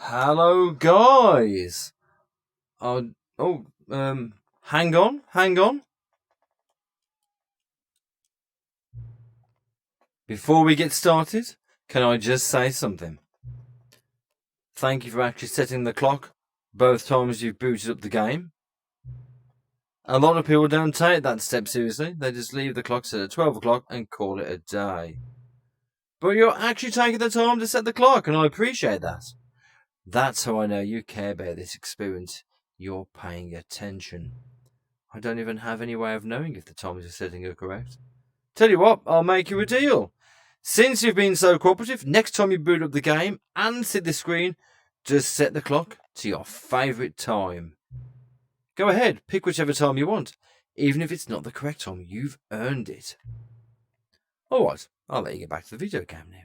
Hello, guys. Hang on. Before we get started, can I just say something? Thank you for actually setting the clock both times you've booted up the game. A lot of people don't take that step seriously. They just leave the clock set at 12 o'clock and call it a day. But you're actually taking the time to set the clock, and I appreciate that. That's how I know you care about this experience. You're paying attention. I don't even have any way of knowing if the times you're setting are correct. Tell you what, I'll make you a deal. Since you've been so cooperative, next time you boot up the game and see the screen, just set the clock to your favourite time. Go ahead, pick whichever time you want. Even if it's not the correct time, you've earned it. Alright, I'll let you get back to the video game now.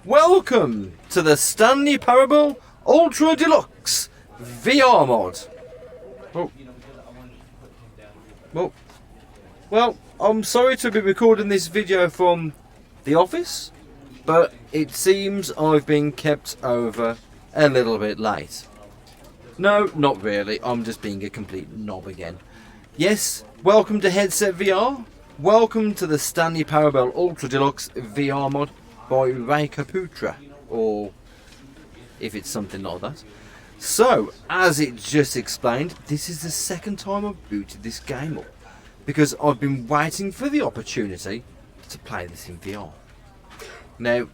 Welcome to the Stanley Parable Ultra Deluxe VR mod. Well, I'm sorry to be recording this video from the office, but it seems I've been kept over a little bit late. No, not really. I'm just being a complete knob again. Yes, welcome to Headset VR. Welcome to the Stanley Parable Ultra Deluxe VR mod by Ray Caputra, or if it's something like that. So, as it just explained, this is the second time I've booted this game up, because I've been waiting for the opportunity to play this in VR. Now,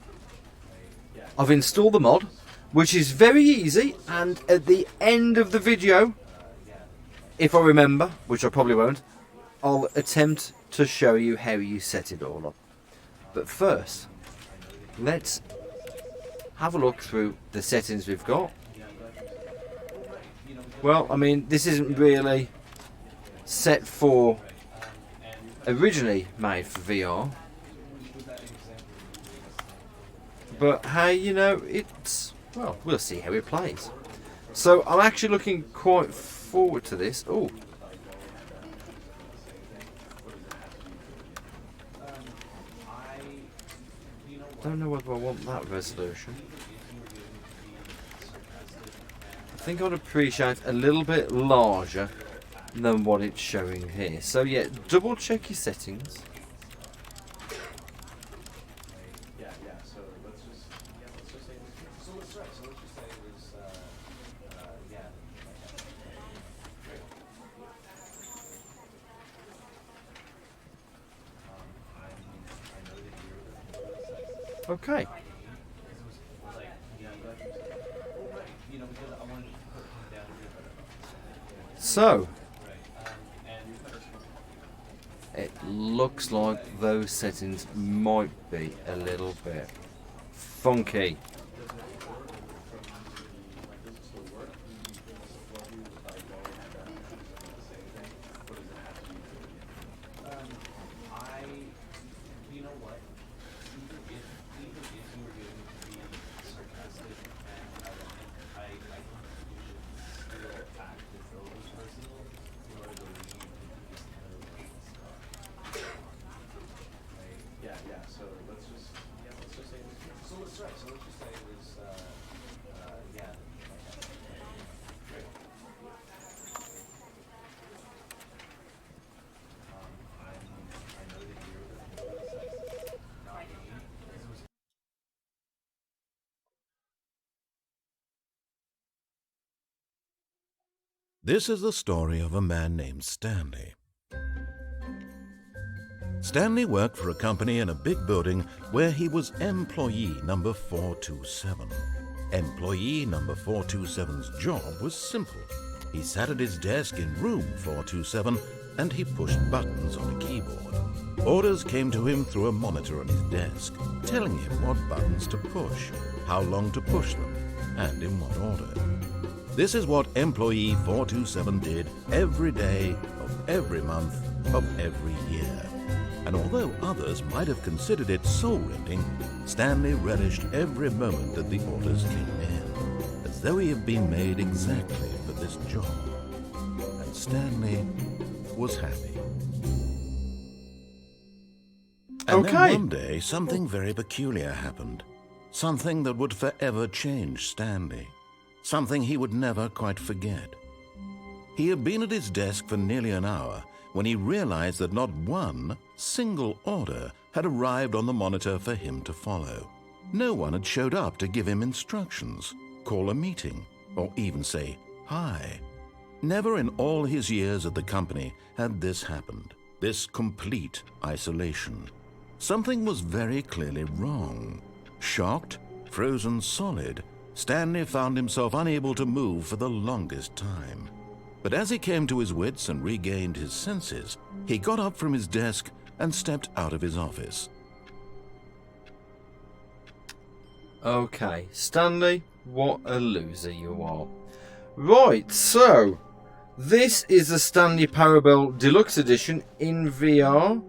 I've installed the mod, which is very easy, and at the end of the video, if I remember, which I probably won't, I'll attempt to show you how you set it all up. But first, let's have a look through the settings we've got. Well, I mean, this isn't really set for originally made for VR, but hey, you know, it's, well, we'll see how it plays. So I'm actually looking quite forward to this. Oh, don't know whether I want that resolution. I think I'd appreciate a little bit larger than what it's showing here. So yeah, double check your settings. Okay. So, it looks like those settings might be a little bit funky. This is the story of a man named Stanley. Stanley worked for a company in a big building where he was employee number 427. Employee number 427's job was simple. He sat at his desk in room 427 and he pushed buttons on a keyboard. Orders came to him through a monitor on his desk, telling him what buttons to push, how long to push them, and in what order. This is what employee 427 did every day of every month of every year. And although others might have considered it soul-rending, Stanley relished every moment that the orders came in, as though he had been made exactly for this job. And Stanley was happy. And Okay. then one day, something very peculiar happened. Something that would forever change Stanley. Something he would never quite forget. He had been at his desk for nearly an hour when he realized that not one single order had arrived on the monitor for him to follow. No one had showed up to give him instructions, call a meeting, or even say hi. Never in all his years at the company had this happened, this complete isolation. Something was very clearly wrong. Shocked, frozen solid, Stanley found himself unable to move for the longest time. But as he came to his wits and regained his senses, he got up from his desk and stepped out of his office. Okay, Stanley, what a loser you are. Right, so this is the Stanley Parable Deluxe Edition in VR.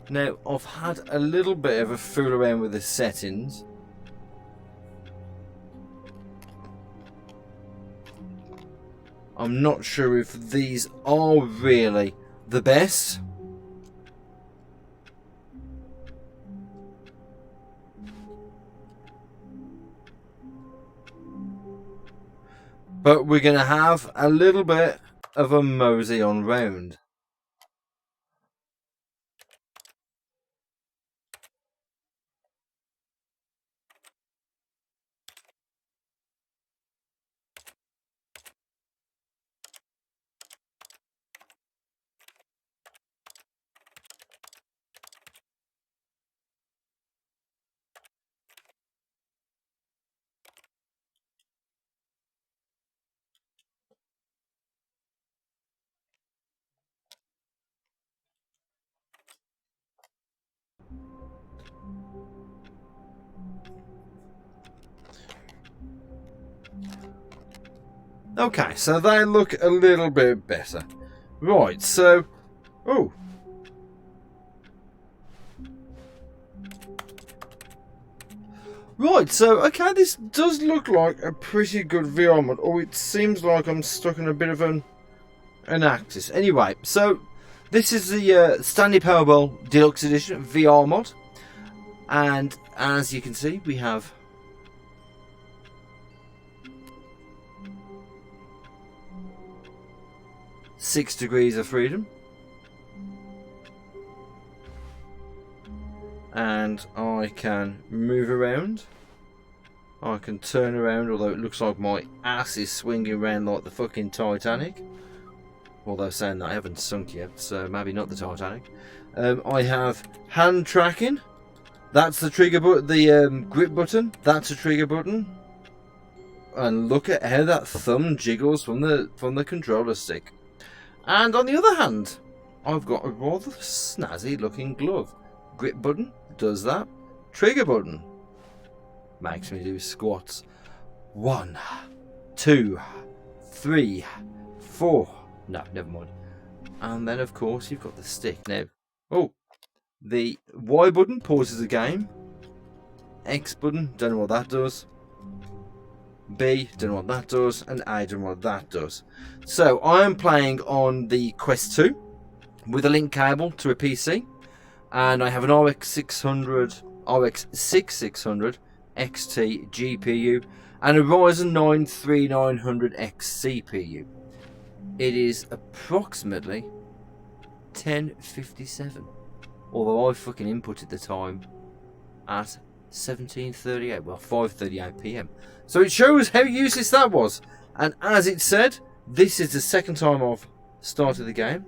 Now, I've had a little bit of a fool around with the settings. I'm not sure if these are really the best. But we're going to have a little bit of a mosey on round. Okay, so they look a little bit better. Right, so... Oh. Right, so, okay, this does look like a pretty good VR mod. Oh, it seems like I'm stuck in a bit of an axis. Anyway, so, this is the Stanley Powerball Deluxe Edition VR mod. And, as you can see, we have... 6 degrees of freedom, and I can move around, I can turn around, although it looks like my ass is swinging around like the fucking Titanic, although saying that I haven't sunk yet, so maybe not the Titanic. I have hand tracking, that's the trigger button, the grip button, that's a trigger button, and look at how that thumb jiggles from the controller stick. And on the other hand, I've got a rather snazzy looking glove. Grip button does that. Trigger button makes me do squats. 1, 2, 3, 4. No, never mind. And then of course you've got the stick. Now, oh, the Y button pauses the game. X button, don't know what that does. B, don't know what that does, and A, don't know what that does. So I am playing on the Quest 2 with a link cable to a PC, and I have an RX 6600 XT GPU and a Ryzen 9 3900X CPU. It is approximately 10:57, although I fucking inputted the time at 17:38, well 5:38 PM. So it shows how useless that was. And as it said, this is the second time I've started the game,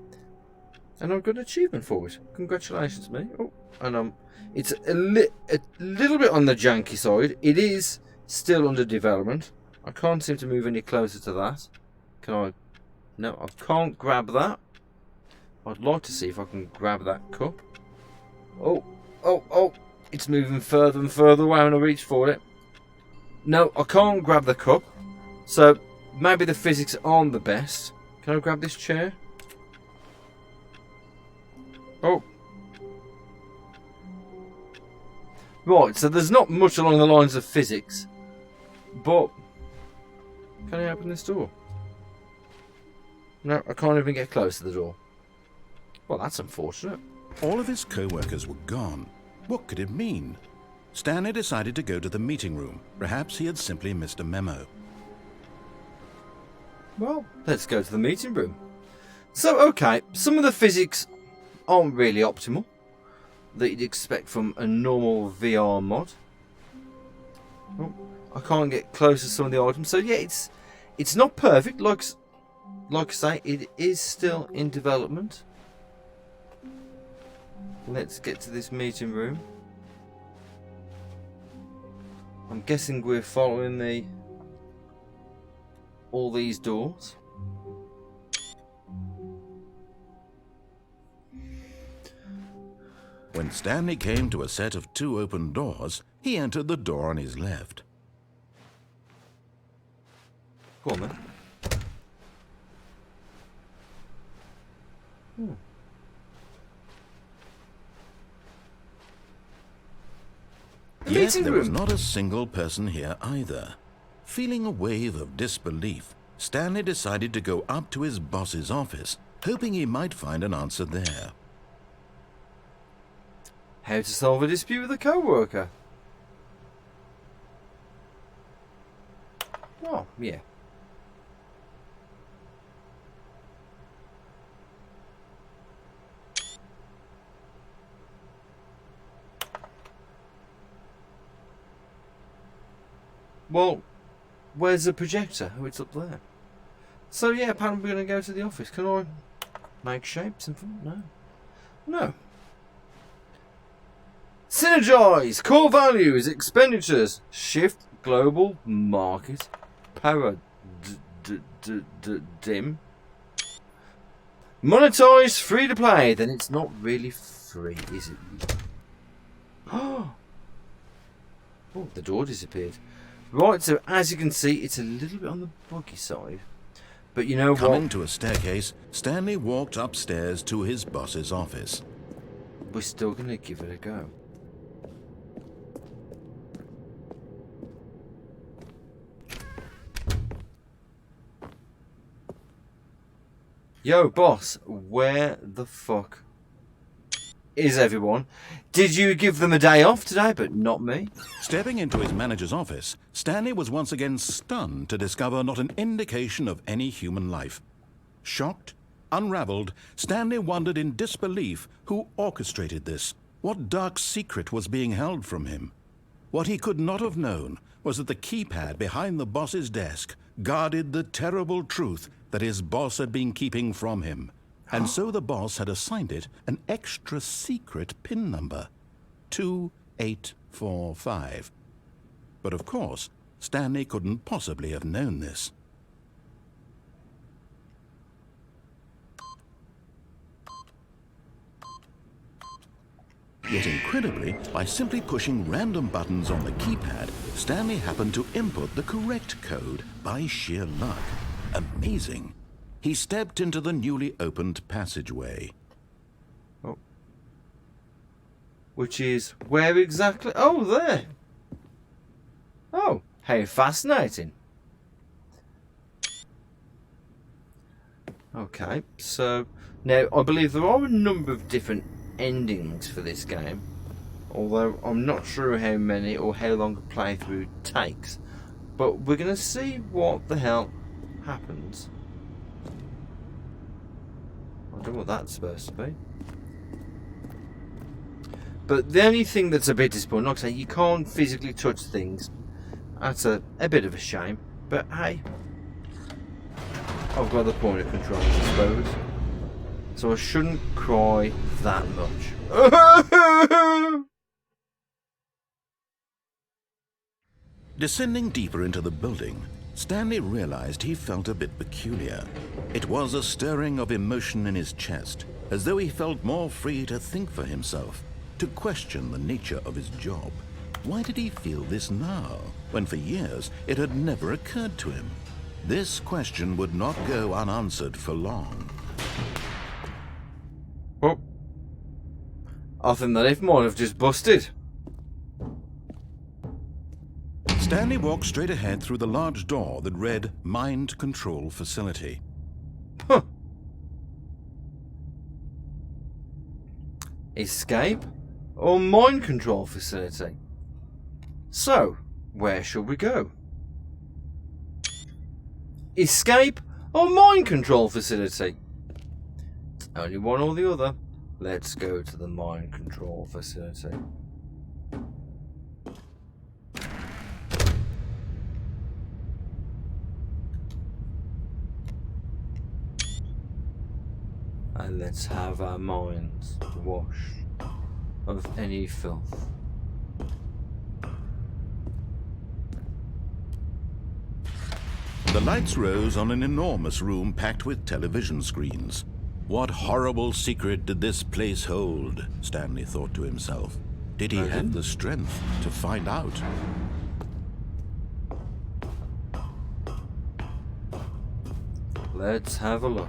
and I've got an achievement for it. Congratulations, me. Oh, and it's a little bit on the janky side. It is still under development. I can't seem to move any closer to that. Can I? No, I can't grab that. I'd like to see if I can grab that cup. Oh, oh, oh. It's moving further and further away when I reach for it. No, I can't grab the cup. So, maybe the physics aren't the best. Can I grab this chair? Oh. Right, so there's not much along the lines of physics. But, can I open this door? No, I can't even get close to the door. Well, that's unfortunate. All of his co-workers were gone. What could it mean? Stanley decided to go to the meeting room. Perhaps he had simply missed a memo. Well, let's go to the meeting room. So, okay, some of the physics aren't really optimal that you'd expect from a normal VR mod. Oh, I can't get close to some of the items. So yeah, it's not perfect. Like I say, it is still in development. Let's get to this meeting room. I'm guessing we're following all these doors. When Stanley came to a set of 2 open doors, he entered the door on his left. Go on then. Yet there was not a single person here either. Feeling a wave of disbelief, Stanley decided to go up to his boss's office, hoping he might find an answer there. How to solve a dispute with a co-worker. Oh, yeah. Well, where's the projector? Oh, it's up there. So yeah, apparently we're going to go to the office. Can I make shapes and fun? No. No. Synergize! Core values, expenditures, shift, global, market, paradigm. Monetize, free to play. Then it's not really free, is it? Oh, the door disappeared. Right, so as you can see, it's a little bit on the buggy side. But you know what? Coming to a staircase, Stanley walked upstairs to his boss's office. We're still going to give it a go. Yo, boss, where the fuck is everyone? Did you give them a day off today, but not me? Stepping into his manager's office, Stanley was once again stunned to discover not an indication of any human life. Shocked, unraveled, Stanley wondered in disbelief who orchestrated this. What dark secret was being held from him? What he could not have known was that the keypad behind the boss's desk guarded the terrible truth that his boss had been keeping from him. And so the boss had assigned it an extra secret PIN number, 2845. But of course, Stanley couldn't possibly have known this. Yet incredibly, by simply pushing random buttons on the keypad, Stanley happened to input the correct code by sheer luck. Amazing. He stepped into the newly opened passageway. Oh. Which is where exactly? Oh, there. Oh, how fascinating. Okay, so now I believe there are a number of different endings for this game, although I'm not sure how many or how long a playthrough takes, but we're going to see what the hell happens. I don't know what that's supposed to be. But the only thing that's a bit disappointing, like I say, you can't physically touch things. That's a bit of a shame. But hey, I've got the point of control, I suppose. So I shouldn't cry that much. Descending deeper into the building, Stanley realized he felt a bit peculiar. It was a stirring of emotion in his chest, as though he felt more free to think for himself, to question the nature of his job. Why did he feel this now, when for years it had never occurred to him? This question would not go unanswered for long. Oh, I think that it might have just busted. Stanley walked straight ahead through the large door that read Mind Control Facility. Huh. Escape or mind control facility? So, where shall we go? Escape or mind control facility? It's only one or the other. Let's go to the mind control facility. And let's have our minds washed of any filth. The lights rose on an enormous room packed with television screens. What horrible secret did this place hold? Stanley thought to himself. Did he have the strength to find out? Let's have a look.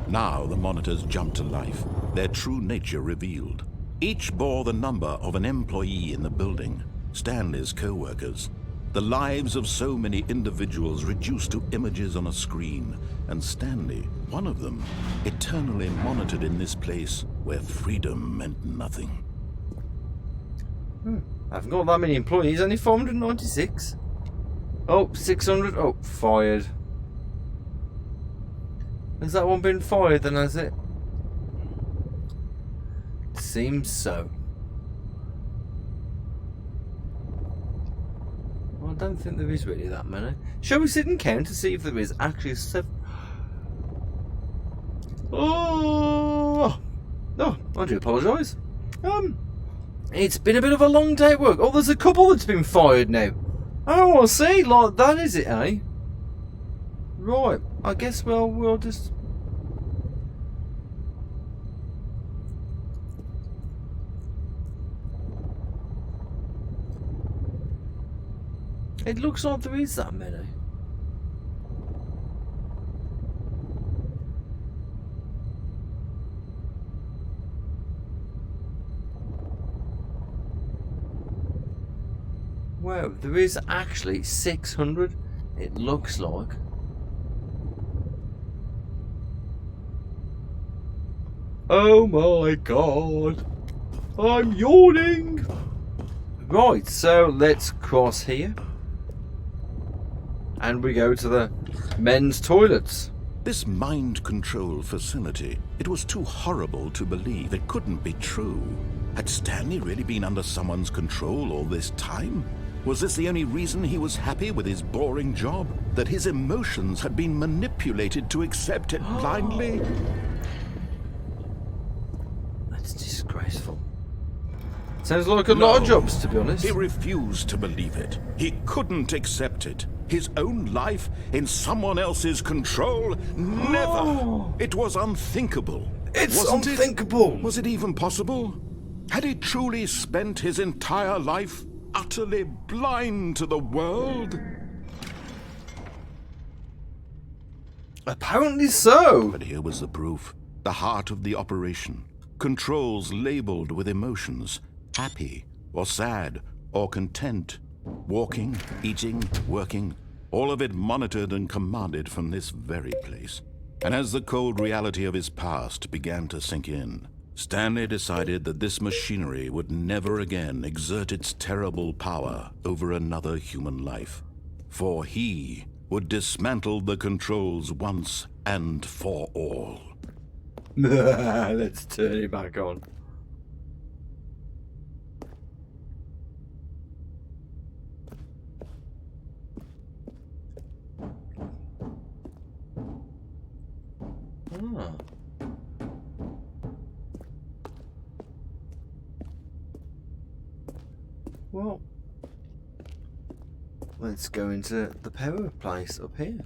Now the monitors jumped to life, their true nature revealed. Each bore the number of an employee in the building, Stanley's co-workers. The lives of so many individuals reduced to images on a screen, and Stanley, one of them, eternally monitored in this place where freedom meant nothing. I haven't got that many employees, only 496. Oh, 600. Oh, fired. Has that one been fired then, has it? Seems so. Well, I don't think there is really that many. Shall we sit and count to see if there is actually 7? Oh, no, I do apologise. It's been a bit of a long day at work. Oh, there's a couple that's been fired now. Oh, I see. Like that, is it, eh? Right. I guess we'll just. It looks like there is that many. Wow, there is actually 600, it looks like. Oh my god, I'm yawning. Right, so let's cross here. And we go to the men's toilets. This mind control facility, it was too horrible to believe. It couldn't be true. Had Stanley really been under someone's control all this time? Was this the only reason he was happy with his boring job? That his emotions had been manipulated to accept it blindly? That's disgraceful. Sounds like a lot of jobs, to be honest. He refused to believe it. He couldn't accept it. His own life in someone else's control? Never! It was unthinkable. Wasn't unthinkable! Was it even possible? Had he truly spent his entire life utterly blind to the world? Apparently so. But here was the proof. The heart of the operation. Controls labeled with emotions. Happy, or sad, or content. Walking, eating, working. All of it monitored and commanded from this very place. And as the cold reality of his past began to sink in, Stanley decided that this machinery would never again exert its terrible power over another human life. For he would dismantle the controls once and for all. Let's turn it back on. Ah. Well, let's go into the power place up here.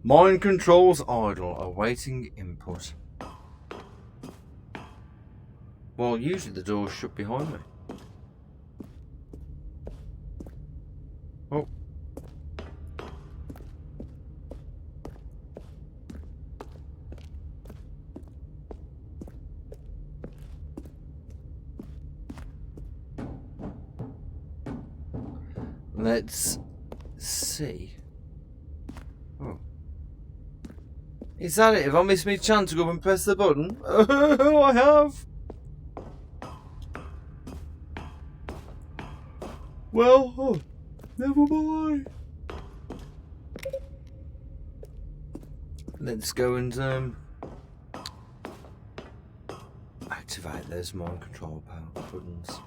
Mind controls idle, awaiting input. Well, usually the door's shut behind me. Oh. Let's see. Oh. Is that it? Have I missed my chance to go up and press the button? Oh, I have. Well, oh, never mind. Let's go and activate those mind control buttons.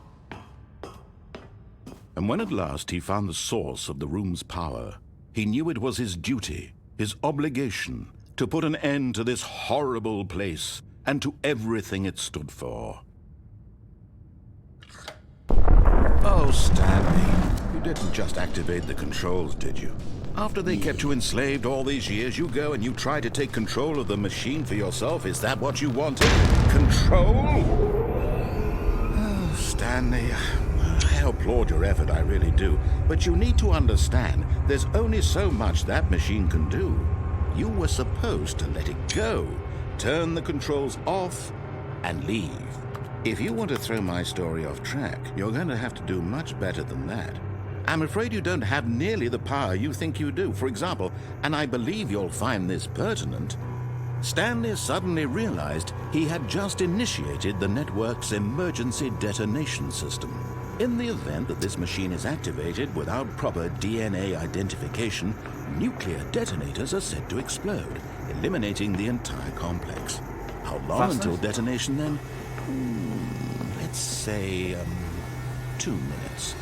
And when at last he found the source of the room's power, he knew it was his duty, his obligation, to put an end to this horrible place and to everything it stood for. Oh, Stanley, you didn't just activate the controls, did you? After they kept you enslaved all these years, you go and you try to take control of the machine for yourself. Is that what you wanted? Control? Oh, Stanley, I applaud your effort, I really do. But you need to understand, there's only so much that machine can do. You were supposed to let it go, turn the controls off, and leave. If you want to throw my story off track, you're going to have to do much better than that. I'm afraid you don't have nearly the power you think you do. For example, and I believe you'll find this pertinent, Stanley suddenly realized he had just initiated the network's emergency detonation system. In the event that this machine is activated without proper DNA identification, nuclear detonators are said to explode, eliminating the entire complex. How long until detonation then? Let's say, 2 minutes.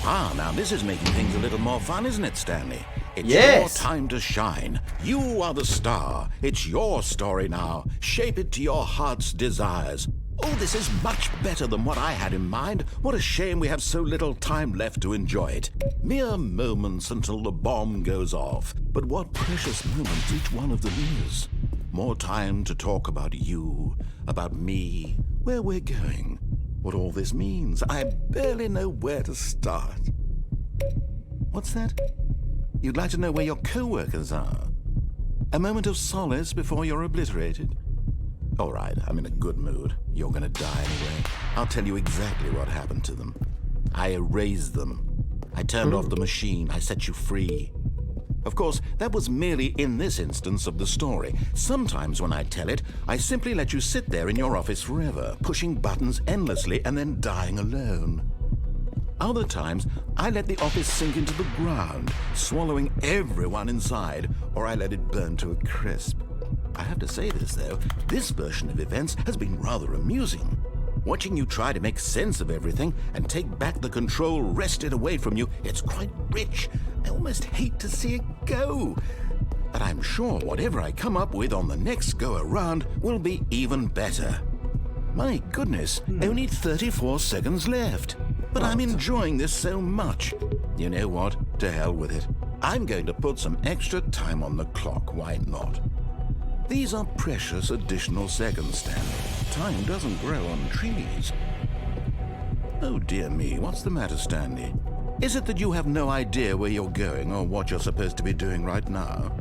Ah, now this is making things a little more fun, isn't it, Stanley? It's your time to shine. You are the star. It's your story now. Shape it to your heart's desires. Oh, this is much better than what I had in mind. What a shame we have so little time left to enjoy it. Mere moments until the bomb goes off. But what precious moments each one of them is. More time to talk about you, about me, where we're going, what all this means. I barely know where to start. What's that? You'd like to know where your co-workers are? A moment of solace before you're obliterated? All right, I'm in a good mood. You're gonna die anyway. I'll tell you exactly what happened to them. I erased them. I turned off the machine. I set you free. Of course, that was merely in this instance of the story. Sometimes when I tell it, I simply let you sit there in your office forever, pushing buttons endlessly and then dying alone. Other times, I let the office sink into the ground, swallowing everyone inside, or I let it burn to a crisp. I have to say this, though, this version of events has been rather amusing. Watching you try to make sense of everything and take back the control wrested away from you, it's quite rich. I almost hate to see it go. But I'm sure whatever I come up with on the next go-around will be even better. My goodness, only 34 seconds left. But I'm enjoying this so much. You know what? To hell with it. I'm going to put some extra time on the clock. Why not? These are precious additional seconds, Stanley. Time doesn't grow on trees. Oh dear me, what's the matter, Stanley? Is it that you have no idea where you're going or what you're supposed to be doing right now?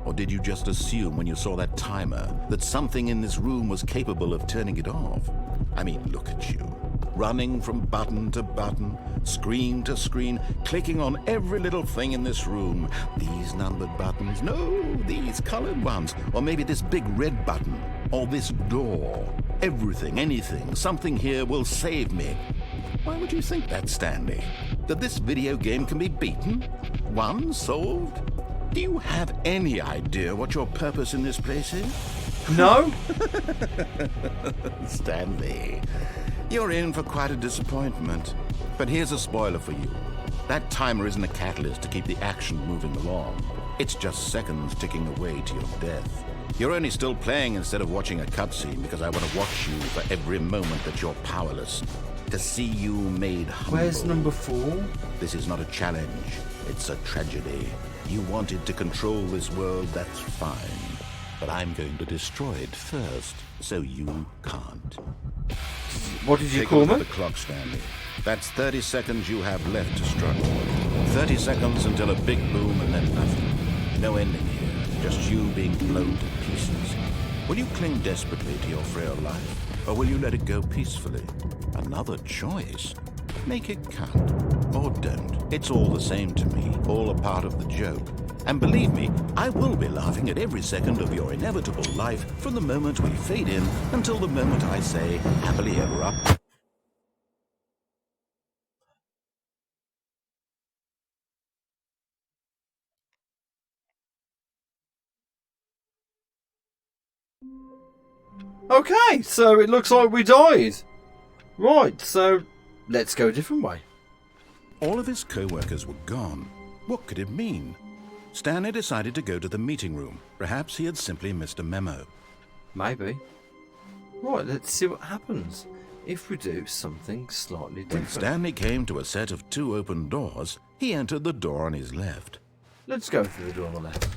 Or did you just assume when you saw that timer that something in this room was capable of turning it off? I mean, look at you. Running from button to button, screen to screen, clicking on every little thing in this room. These numbered buttons, no, these colored ones. Or maybe this big red button, or this door. Everything, anything, something here will save me. Why would you think that, Stanley? That this video game can be beaten? Won? Solved? Do you have any idea what your purpose in this place is? No. Stanley, you're in for quite a disappointment. But here's a spoiler for you. That timer isn't a catalyst to keep the action moving along. It's just seconds ticking away to your death. You're only still playing instead of watching a cutscene because I want to watch you for every moment that you're powerless. To see you made humble. Where's number 4? This is not a challenge. It's a tragedy. You wanted to control this world, that's fine. But I'm going to destroy it first, so you can't. What did you call me? Take a look at the clock, Stanley. That's 30 seconds you have left to struggle. 30 seconds until a big boom and then nothing. No ending here, just you being blown to pieces. Will you cling desperately to your frail life, or will you let it go peacefully? Another choice. Make it count. Or don't. It's all the same to me, all a part of the joke. And believe me, I will be laughing at every second of your inevitable life from the moment we fade in until the moment I say, happily ever after. Okay, so it looks like we died. Right, so let's go a different way. All of his co-workers were gone. What could it mean? Stanley decided to go to the meeting room. Perhaps he had simply missed a memo. Maybe. Right, let's see what happens if we do something slightly different. When Stanley came to a set of 2 open doors, he entered the door on his left. Let's go through the door on the left.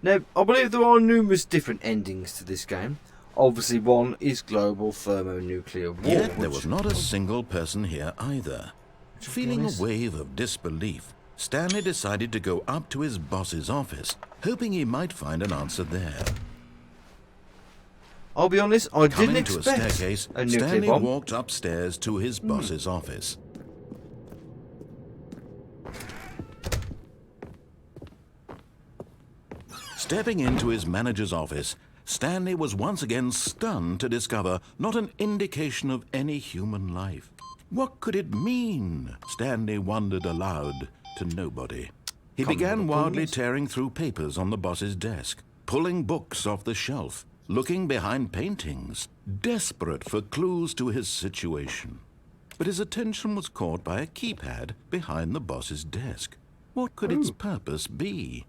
Now, I believe there are numerous different endings to this game. Obviously, one is global thermonuclear war. Yet there was not a single person here either. Feeling a wave of disbelief, Stanley decided to go up to his boss's office, hoping he might find an answer there. I'll be honest, I didn't Coming to a expect staircase, a nuclear Stanley bomb. walked upstairs to his boss's office. Stepping into his manager's office, Stanley was once again stunned to discover not an indication of any human life. What could it mean? Stanley wondered aloud to nobody. He began wildly tearing through papers on the boss's desk, pulling books off the shelf, looking behind paintings, desperate for clues to his situation. But his attention was caught by a keypad behind the boss's desk. What could its purpose be?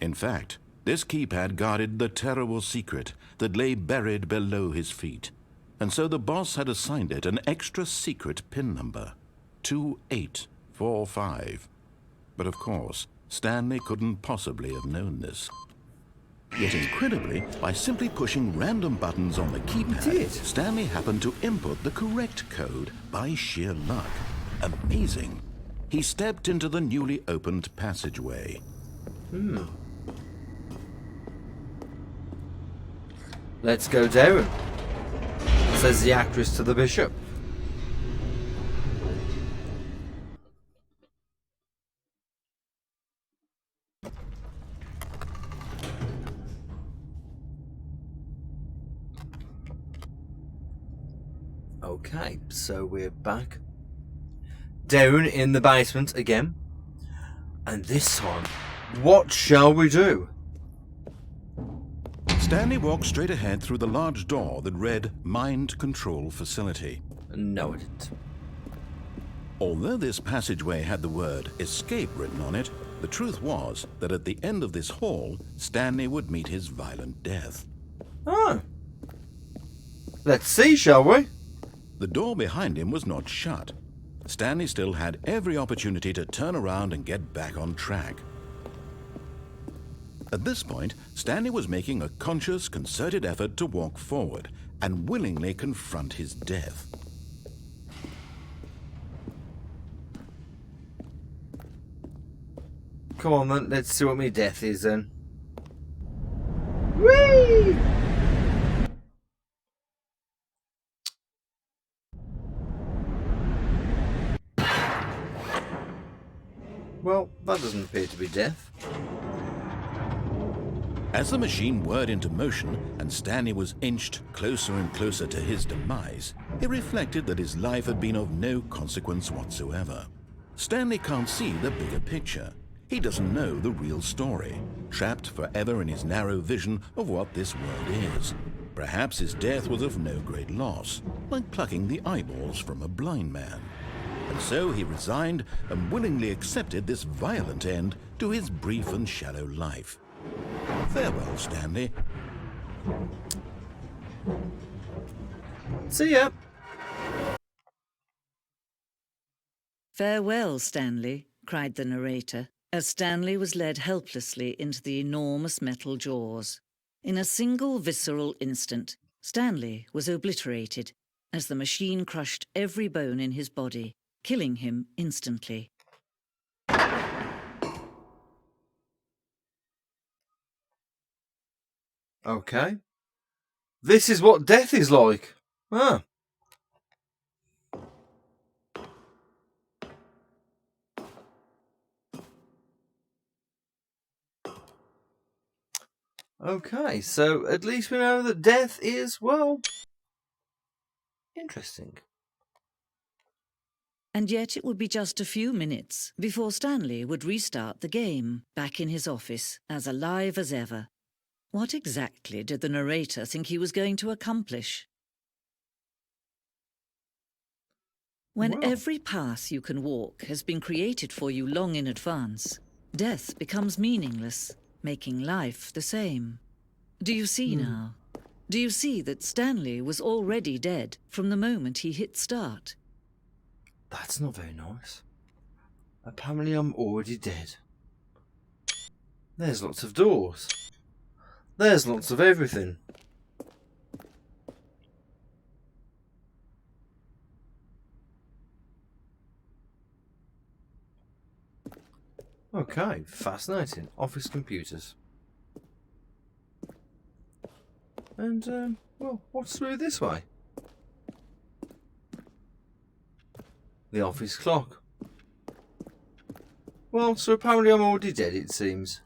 In fact, this keypad guarded the terrible secret that lay buried below his feet. And so the boss had assigned it an extra secret PIN number, 2845. But of course, Stanley couldn't possibly have known this. Yet incredibly, by simply pushing random buttons on the keypad, Stanley happened to input the correct code by sheer luck. Amazing. He stepped into the newly opened passageway. Let's go down, says the actress to the bishop. Okay, so we're back down in the basement again. And this time, what shall we do? Stanley walked straight ahead through the large door that read Mind Control Facility. No, I didn't. Although this passageway had the word escape written on it, the truth was that at the end of this hall, Stanley would meet his violent death. Oh. Let's see, shall we? The door behind him was not shut. Stanley still had every opportunity to turn around and get back on track. At this point, Stanley was making a conscious, concerted effort to walk forward and willingly confront his death. Come on then, let's see what my death is then. Whee! Well, that doesn't appear to be death. As the machine whirred into motion and Stanley was inched closer and closer to his demise, he reflected that his life had been of no consequence whatsoever. Stanley can't see the bigger picture. He doesn't know the real story, trapped forever in his narrow vision of what this world is. Perhaps his death was of no great loss, like plucking the eyeballs from a blind man. And so he resigned and willingly accepted this violent end to his brief and shallow life. Farewell, Stanley. See ya. "Farewell, Stanley," cried the narrator, as Stanley was led helplessly into the enormous metal jaws. In a single visceral instant, Stanley was obliterated as the machine crushed every bone in his body, killing him instantly. Okay. This is what death is like. Ah. Okay, so at least we know that death is, well, interesting. And yet it would be just a few minutes before Stanley would restart the game, back in his office, as alive as ever. What exactly did the narrator think he was going to accomplish? When Well. every path you can walk has been created for you long in advance, death becomes meaningless, making life the same. Do you see now? Do you see that Stanley was already dead from the moment he hit start? That's not very nice. Apparently I'm already dead. There's lots of doors. There's lots of everything. Okay, fascinating. Office computers. And, well, what's through this way? The office clock. Well, so apparently I'm already dead, it seems.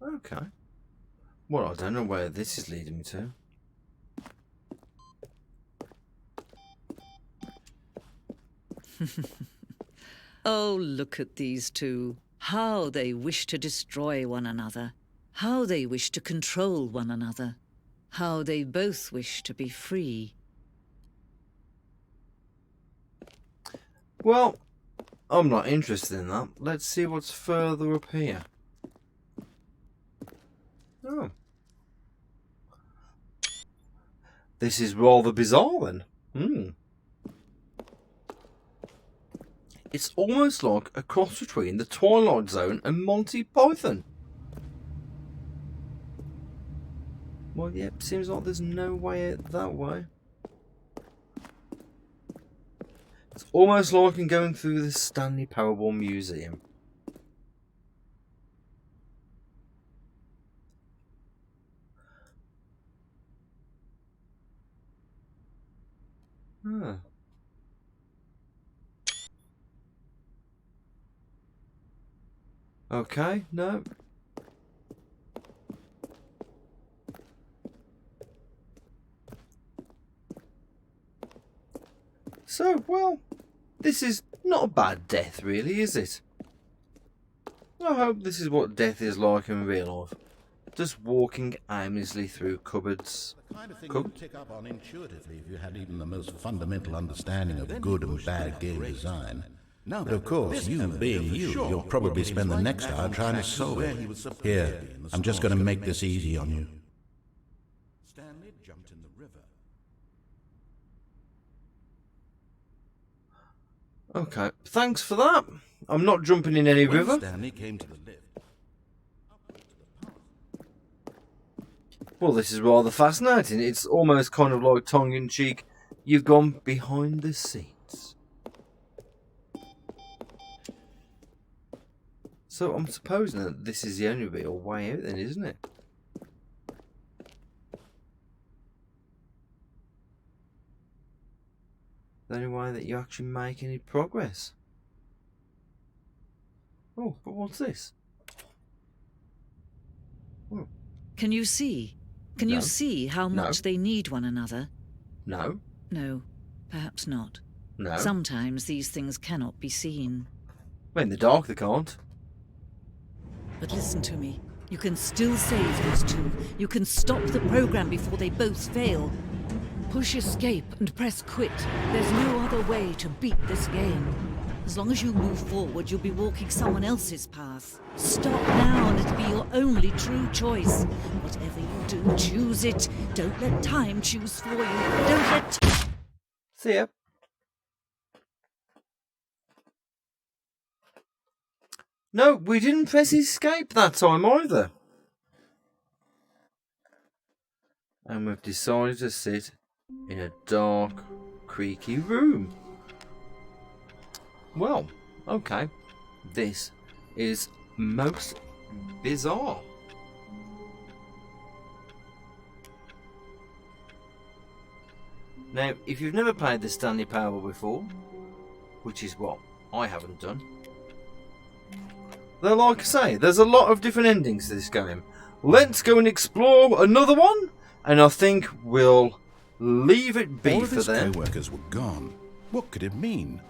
Okay. Well, I don't know where this is leading me to. Oh, look at these two. How they wish to destroy one another. How they wish to control one another. How they both wish to be free. Well, I'm not interested in that. Let's see what's further up here. Oh. This is rather bizarre then. It's almost like a cross between the Twilight Zone and Monty Python. Well, yep, seems like there's no way out that way. It's almost like I'm going through the Stanley Powerball Museum. Huh. Okay, no. So, well, this is not a bad death, really, is it? I hope this is what death is like in real life. Just walking aimlessly through cupboards. The kind of thing you'd pick up on intuitively if you had even the most fundamental understanding of good and bad game design. But of course, you being you, you'll probably spend the next hour trying to solve it. Here, I'm just going to make this easy on you. Stanley jumped in the river. Okay, thanks for that. I'm not jumping in any river. Stanley came to the lift. Well, this is rather fascinating. It's almost kind of like tongue-in-cheek. You've gone behind the scenes. So I'm supposing that this is the only real way out then, isn't it? The only way that you actually make any progress. Oh, but what's this? Oh. Can you see? Can No. you see how No. much they need one another? No. No, perhaps not. No. Sometimes these things cannot be seen. Well, in the dark they can't. But listen to me. You can still save these two. You can stop the program before they both fail. Push escape and press quit. There's no other way to beat this game. As long as you move forward, you'll be walking someone else's path. Stop now and it'll be your only true choice. Whatever you do, choose it. Don't let time choose for you. Don't let... See ya. No, we didn't press escape that time either. And we've decided to sit in a dark, creaky room. Well, okay. This is most bizarre. Now, if you've never played the Stanley Parable before, which is what I haven't done, then like I say, there's a lot of different endings to this game. Let's go and explore another one, and I think we'll leave it be All of for his them. co-workers were gone. What could it mean?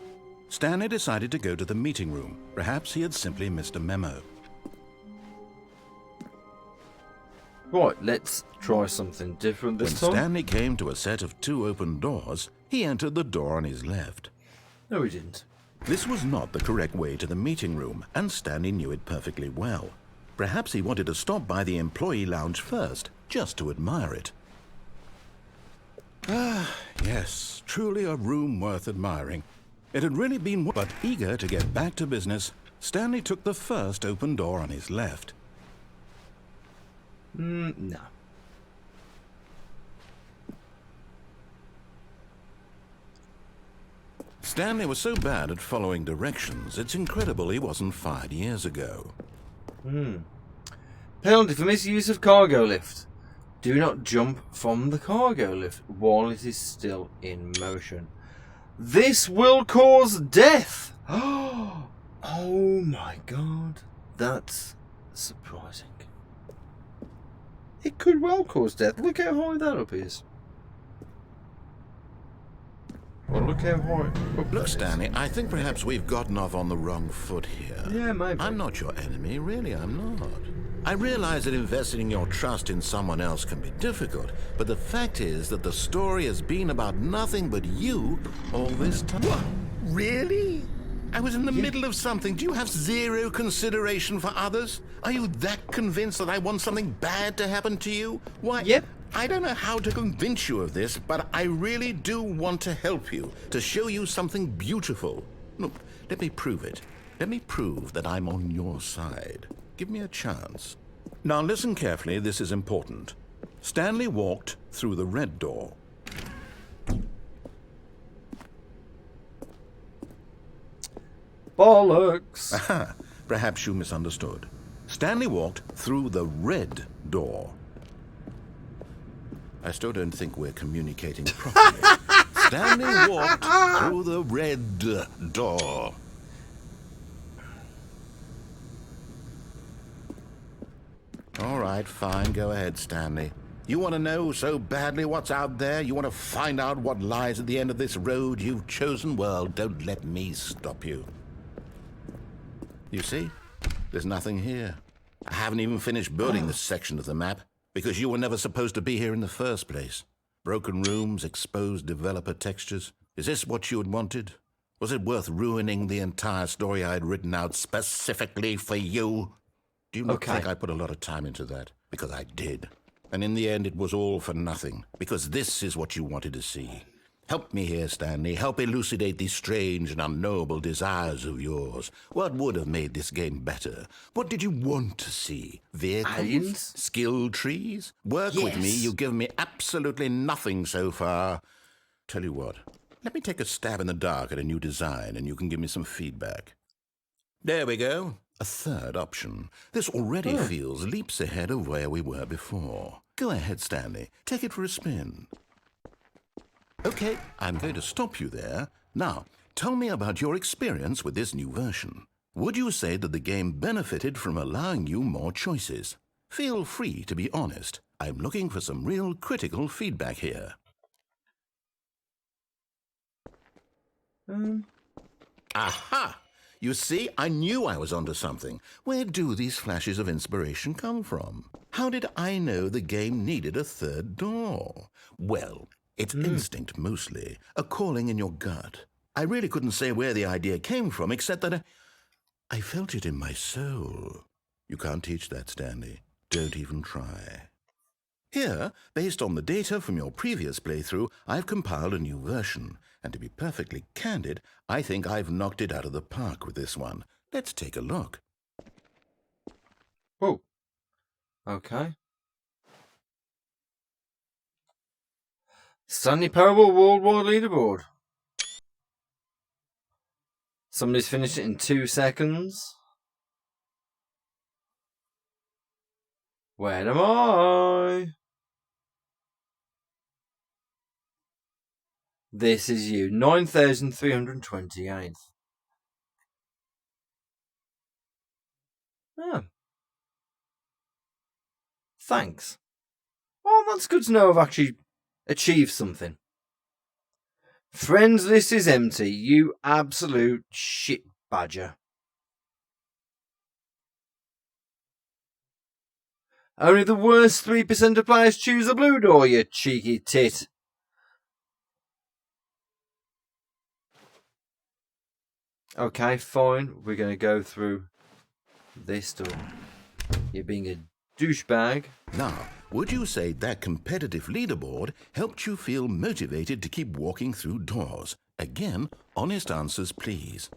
Stanley decided to go to the meeting room. Perhaps he had simply missed a memo. Right, let's try something different When this time. Stanley came to a set of 2 open doors, he entered the door on his left. No, we didn't. This was not the correct way to the meeting room, and Stanley knew it perfectly well. Perhaps he wanted to stop by the employee lounge first, just to admire it. Ah, yes, truly a room worth admiring. It had really been, but eager to get back to business, Stanley took the first open door on his left. No. Stanley was so bad at following directions, it's incredible he wasn't fired years ago. Penalty for misuse of cargo lift. Do not jump from the cargo lift while it is still in motion. This will cause death. Oh my god. That's surprising. It could well cause death. Look how high that up is. Well, look how high up that Look, is. Stanley, I think perhaps we've gotten off on the wrong foot here. Yeah, maybe. I'm not your enemy, really, I'm not. I realize that investing your trust in someone else can be difficult, but the fact is that the story has been about nothing but you all this time. What? Really? I was in the middle of something. Do you have zero consideration for others? Are you that convinced that I want something bad to happen to you? Why? Yep. I don't know how to convince you of this, but I really do want to help you, to show you something beautiful. Look, let me prove it. Let me prove that I'm on your side. Give me a chance. Now listen carefully, this is important. Stanley walked through the red door. Bollocks. Aha, perhaps you misunderstood. Stanley walked through the red door. I still don't think we're communicating properly. Stanley walked through the red door. All right, fine. Go ahead, Stanley. You want to know so badly what's out there? You want to find out what lies at the end of this road you've chosen? Well, don't let me stop you. You see? There's nothing here. I haven't even finished building this section of the map, because you were never supposed to be here in the first place. Broken rooms, exposed developer textures. Is this what you had wanted? Was it worth ruining the entire story I had written out specifically for you? Do you not think I put a lot of time into that? Because I did. And in the end, it was all for nothing, because this is what you wanted to see. Help me here, Stanley. Help elucidate these strange and unknowable desires of yours. What would have made this game better? What did you want to see? Vehicles? Aliens? Skill trees? Work with me. You've given me absolutely nothing so far. Tell you what, let me take a stab in the dark at a new design, and you can give me some feedback. There we go. A third option. This already feels leaps ahead of where we were before. Go ahead, Stanley. Take it for a spin. Okay, I'm going to stop you there. Now, tell me about your experience with this new version. Would you say that the game benefited from allowing you more choices? Feel free to be honest. I'm looking for some real critical feedback here. Aha! You see, I knew I was onto something. Where do these flashes of inspiration come from? How did I know the game needed a third door? Well, it's instinct mostly, a calling in your gut. I really couldn't say where the idea came from, except that I felt it in my soul. You can't teach that, Stanley. Don't even try. Here, based on the data from your previous playthrough, I've compiled a new version. And to be perfectly candid, I think I've knocked it out of the park with this one. Let's take a look. Oh. Okay. Stanley Parable Worldwide Leaderboard. Somebody's finished it in 2 seconds. Where am I? This is you. 9,328. Oh. Thanks. Well, that's good to know I've actually achieved something. Friends list is empty, you absolute shit badger. Only the worst 3% of players choose the blue door, you cheeky tit. Okay, fine. We're going to go through this door. You're being a douchebag. Now, would you say that competitive leaderboard helped you feel motivated to keep walking through doors? Again, honest answers, please.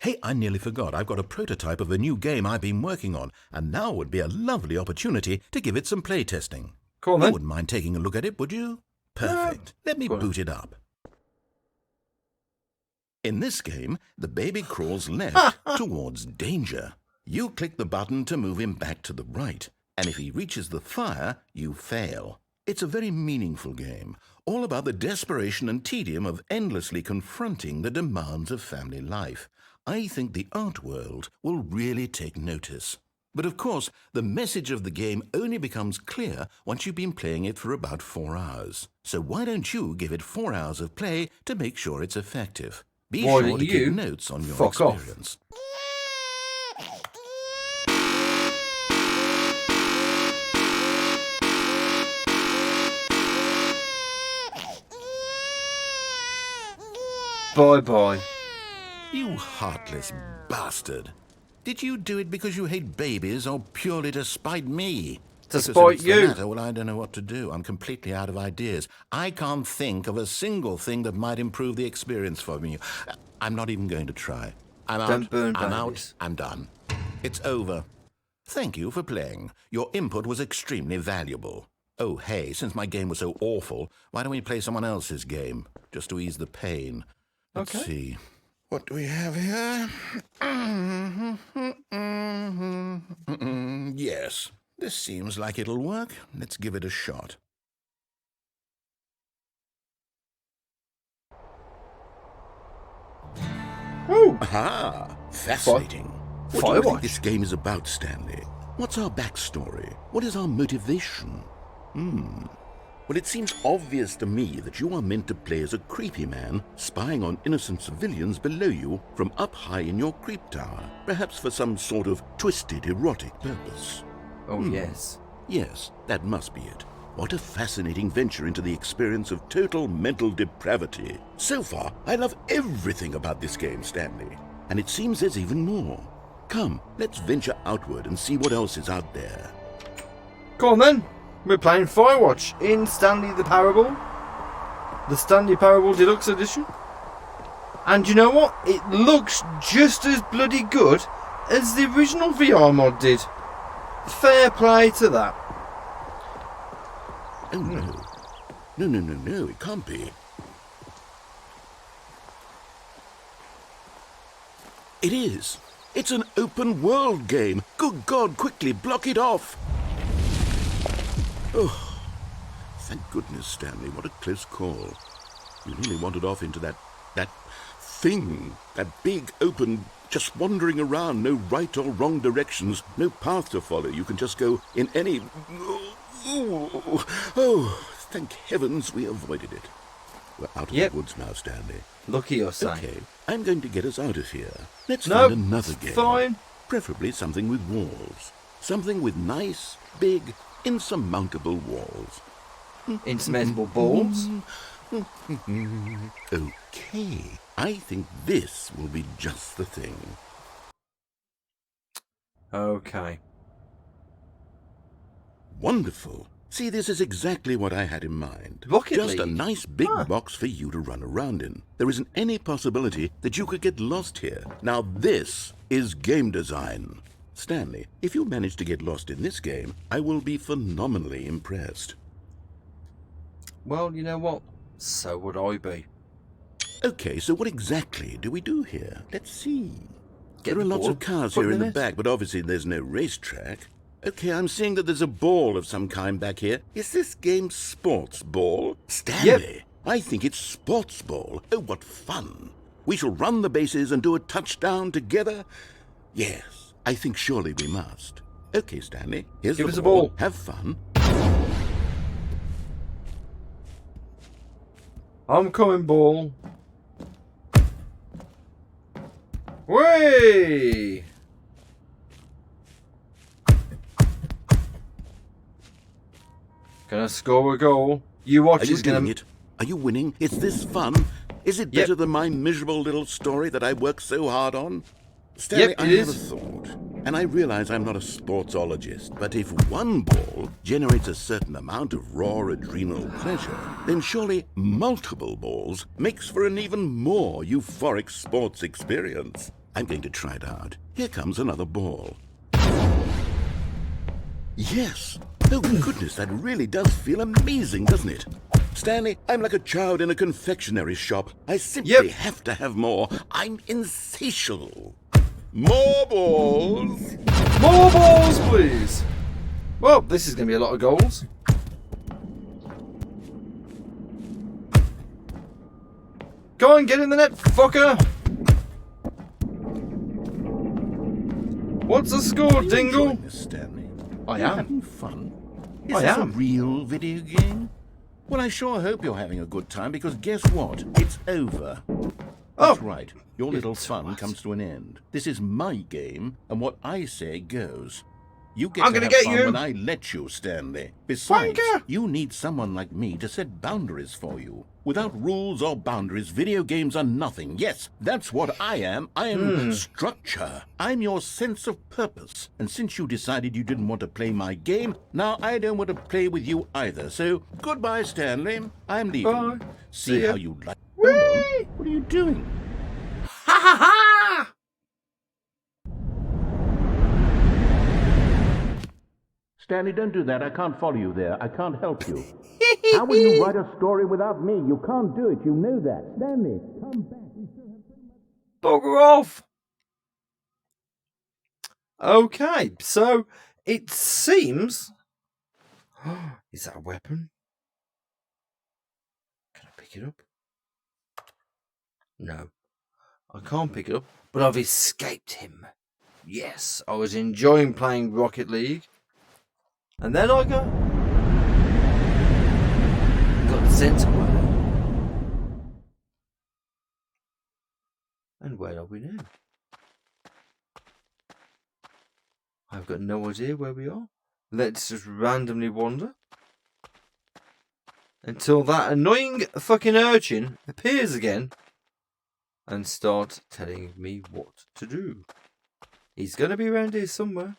Hey, I nearly forgot. I've got a prototype of a new game I've been working on, and now would be a lovely opportunity to give it some playtesting. Come on, then. You wouldn't mind taking a look at it, would you? Perfect. Let me boot it up. In this game, the baby crawls left towards danger. You click the button to move him back to the right, and if he reaches the fire, you fail. It's a very meaningful game, all about the desperation and tedium of endlessly confronting the demands of family life. I think the art world will really take notice. But of course, the message of the game only becomes clear once you've been playing it for about 4 hours. So why don't you give it 4 hours of play to make sure it's effective? Be Why sure don't to you keep notes on your fuck off? experience. Bye-bye. You heartless bastard. Did you do it because you hate babies or purely to spite me? To Because if spite it's the you. latter, well, I don't know what to do. I'm completely out of ideas. I can't think of a single thing that might improve the experience for me. I'm not even going to try. I'm out. Don't burn I'm babies. out. I'm done. It's over. Thank you for playing. Your input was extremely valuable. Oh, hey, since my game was so awful, why don't we play someone else's game, just to ease the pain? Let's see. What do we have here? Yes, this seems like it'll work. Let's give it a shot. Woo! Aha! Fascinating. What do you Firewatch. think this game is about, Stanley? What's our backstory? What is our motivation? Well, it seems obvious to me that you are meant to play as a creepy man spying on innocent civilians below you from up high in your creep tower, perhaps for some sort of twisted erotic purpose. Oh, yes. Yes, that must be it. What a fascinating venture into the experience of total mental depravity. So far, I love everything about this game, Stanley. And it seems there's even more. Come, let's venture outward and see what else is out there. Go on then. We're playing Firewatch in Stanley the Parable. The Stanley Parable Deluxe Edition. And you know what? It looks just as bloody good as the original VR mod did. Fair play to that. Oh, no. No, it can't be. It is. It's an open world game. Good God, quickly block it off. Oh, thank goodness, Stanley. What a close call. You nearly wandered off into that thing. That big, open, just wandering around. No right or wrong directions. No path to follow. You can just go in any... Oh, thank heavens we avoided it. We're out of the woods now, Stanley. Lucky you're saying. Okay, I'm going to get us out of here. Let's Nope, find another game. fine. Preferably something with walls. Something with nice, big, insurmountable walls. Insurmountable balls. Okay, I think this will be just the thing. Okay. Wonderful. See, this is exactly what I had in mind. Rocket Just a League. nice big box for you to run around in. There isn't any possibility that you could get lost here. Now this is game design. Stanley, if you manage to get lost in this game, I will be phenomenally impressed. Well, you know what? So would I be. Okay, so what exactly do we do here? Let's see. Get There are the lots ball, of cars put here in them the in it. back, but obviously there's no racetrack. Okay, I'm seeing that there's a ball of some kind back here. Is this game sports ball? Stanley, I think it's sports ball. Oh, what fun. We shall run the bases and do a touchdown together. Yes, I think surely we must. Okay, Stanley, here's Give the us a ball. ball. Have fun. I'm coming, ball. Way! Gonna score a goal. You watch. Are you He's gonna. doing it? Are you winning? Is this fun? Is it better than my miserable little story that I worked so hard on? Stanley, Yep, I it have a is. thought. And I realize I'm not a sportsologist, but if one ball generates a certain amount of raw adrenal pleasure, then surely multiple balls makes for an even more euphoric sports experience. I'm going to try it out. Here comes another ball. Yes! Oh goodness, that really does feel amazing, doesn't it? Stanley, I'm like a child in a confectionery shop. I simply have to have more. I'm insatiable. More balls! More balls, please. Well, this is gonna be a lot of goals. Go on, get in the net, fucker. What's the score, Dingle? Enjoying this, Stanley? I You am. having fun? Is I this a am. real video game? Well, I sure hope you're having a good time, because guess what? It's over. That's right. Your little fun comes to an end. This is my game, and what I say goes. You get I'm to gonna have get fun you. when I let you, Stanley. Besides, Wanker. you need someone like me to set boundaries for you. Without rules or boundaries, video games are nothing. Yes, that's what I am. I am structure. I'm your sense of purpose. And since you decided you didn't want to play my game, now I don't want to play with you either. So, goodbye, Stanley. I'm leaving. Bye. See See ya. how you like. Hold on. What are you doing? Ha ha ha! Stanley, don't do that. I can't follow you there. I can't help you. How will you write a story without me? You can't do it. You know that. Stanley, come back. Bugger off. Okay, so it seems. Is that a weapon? Can I pick it up? No, I can't pick it up, but I've escaped him. Yes, I was enjoying playing Rocket League. And then I got sent away. And where are we now? I've got no idea where we are. Let's just randomly wander until that annoying fucking urchin appears again and starts telling me what to do. He's going to be around here somewhere.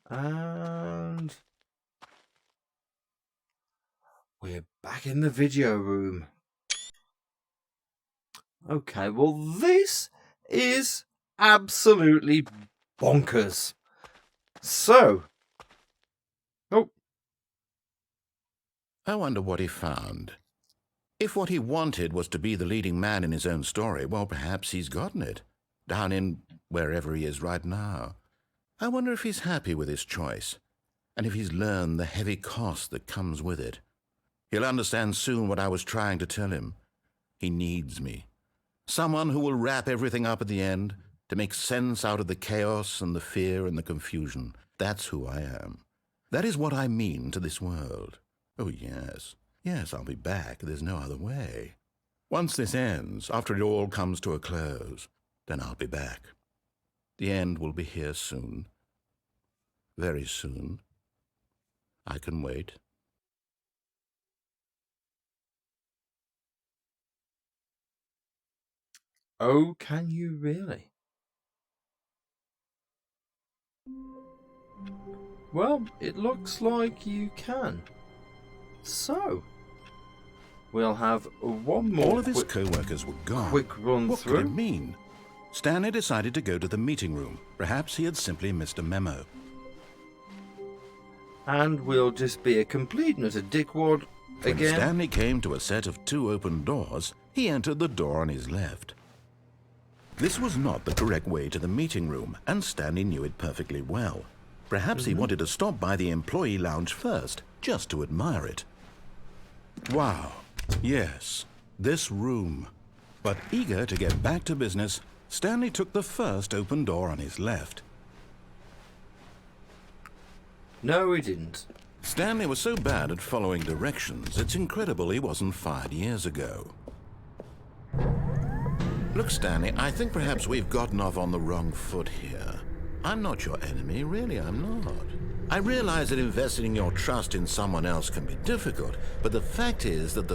And we're back in the video room. Okay, well this is absolutely bonkers. So, I wonder what he found. If what he wanted was to be the leading man in his own story, well, perhaps he's gotten it. Down in wherever he is right now. I wonder if he's happy with his choice, and if he's learned the heavy cost that comes with it. He'll understand soon what I was trying to tell him. He needs me. Someone who will wrap everything up at the end, to make sense out of the chaos and the fear and the confusion. That's who I am. That is what I mean to this world. Oh, yes. Yes, I'll be back. There's no other way. Once this ends, after it all comes to a close, then I'll be back. The end will be here soon. Very soon. I can wait. oh, can you really? Well, it looks like you can. So, we'll have one more All of his co-workers were gone. quick run What through. could it mean? Stanley decided to go to the meeting room. Perhaps he had simply missed a memo. And we'll just be a complete and utter dickwad When again. Stanley came to a set of 2 open doors, he entered the door on his left. This was not the correct way to the meeting room, and Stanley knew it perfectly well. Perhaps he wanted to stop by the employee lounge first, just to admire it. Wow, yes, this room. But eager to get back to business, Stanley took the first open door on his left. No, he didn't. Stanley was so bad at following directions, it's incredible he wasn't fired years ago. Look, Stanley, I think perhaps we've gotten off on the wrong foot here. I'm not your enemy, really, I'm not. I realize that investing your trust in someone else can be difficult, but the fact is that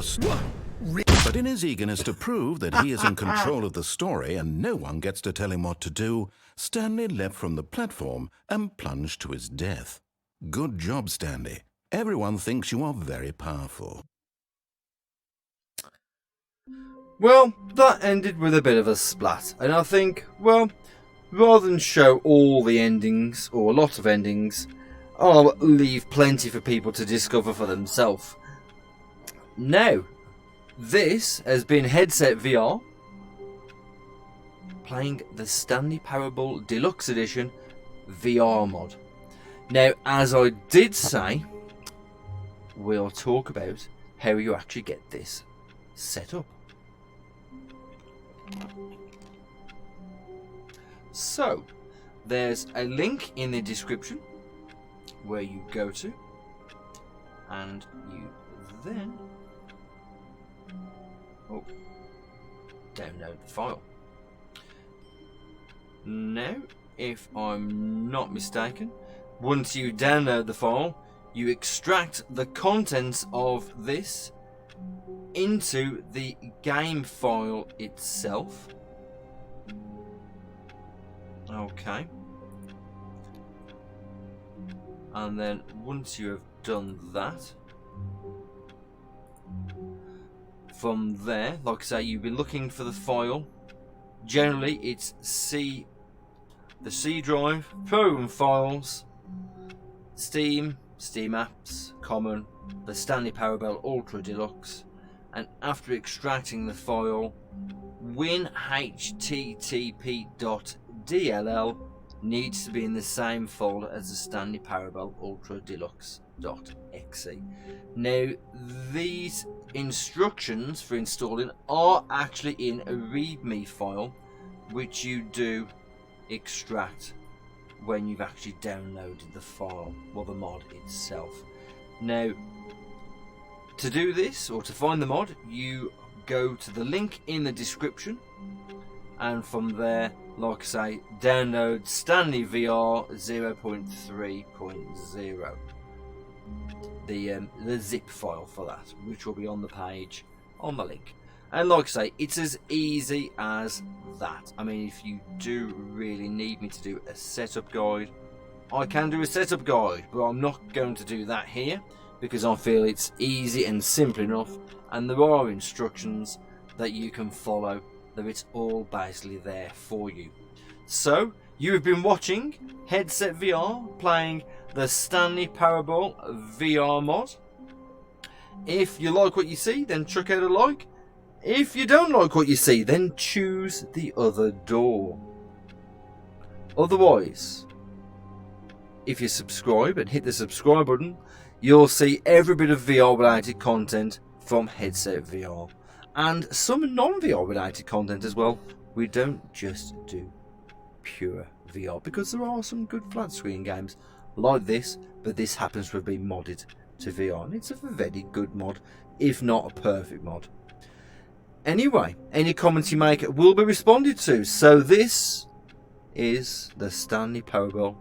But in his eagerness to prove that he is in control of the story and no one gets to tell him what to do, Stanley leapt from the platform and plunged to his death. Good job, Stanley. Everyone thinks you are very powerful. Well, that ended with a bit of a splat, and I think, well, rather than show all the endings, or a lot of endings, I'll leave plenty for people to discover for themselves. Now, this has been Headset VR, playing the Stanley Parable Deluxe Edition VR mod. Now, as I did say, we'll talk about how you actually get this set up. So, there's a link in the description where you go to, and you then download the file. Now, if I'm not mistaken, once you download the file, you extract the contents of this into the game file itself. Okay. And then once you have done that, from there, like I say, you've been looking for the file. Generally, it's the C drive, program files, Steam apps, common, the Stanley Parable Ultra Deluxe, and after extracting the file, WinHTTP.dll needs to be in the same folder as the Stanley Parable Ultra Deluxe.exe. Now, these instructions for installing are actually in a README file, which you do extract when you've actually downloaded the file or the mod itself. Now, to do this, or to find the mod, you go to the link in the description, and from there, like I say, download StanleyVR 0.3.0, the zip file for that, which will be on the page on the link. And like I say, it's as easy as that. I mean, if you do really need me to do a setup guide, I can do a setup guide, but I'm not going to do that here because I feel it's easy and simple enough, and there are instructions that you can follow, that it's all basically there for you. So, you have been watching Headset VR playing the Stanley Parable VR mod. If you like what you see, then chuck out a like. If you don't like what you see, then choose the other door. Otherwise, if you subscribe and hit the subscribe button, you'll see every bit of VR related content from Headset VR, and some non-VR related content as well. We don't just do pure VR, because there are some good flat screen games like this, but this happens to have been modded to VR, and it's a very good mod, if not a perfect mod. Anyway, any comments you make will be responded to. So this is the Stanley Parable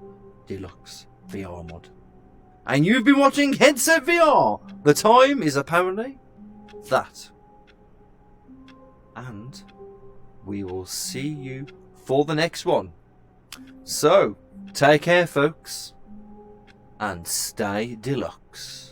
Deluxe VR mod, and you've been watching Headset VR. The time is apparently that, and we will see you for the next one. So take care, folks, and stay deluxe.